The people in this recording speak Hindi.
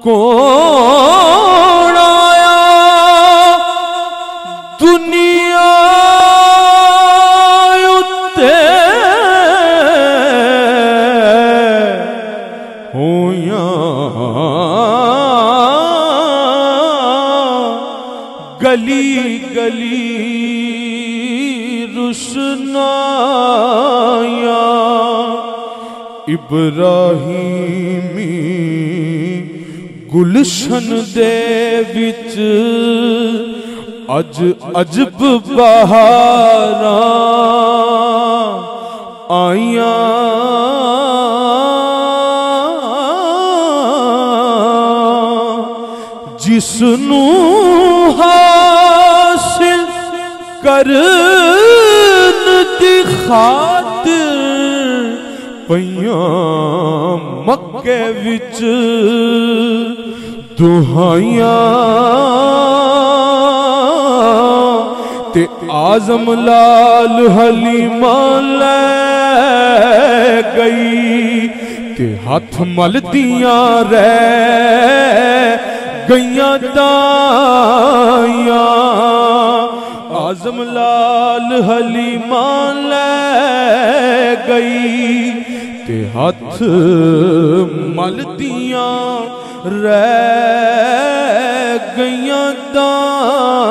कौन आया दुनिया उत्ते होया गली गली रुशनाया इब्राहिमी गुलशन दे विच अज अजब बहारां आईयां जिसनू हासिल करन दी खातिर पईयां मक्के विच दुहाइयां ते आजम लाल हलीमा ले गई ते हाथ मलदियां रह गईयां दाइयां आजम लाल हलीमा ले गई ते हाथ मलदियां रह गईयां दाइयां।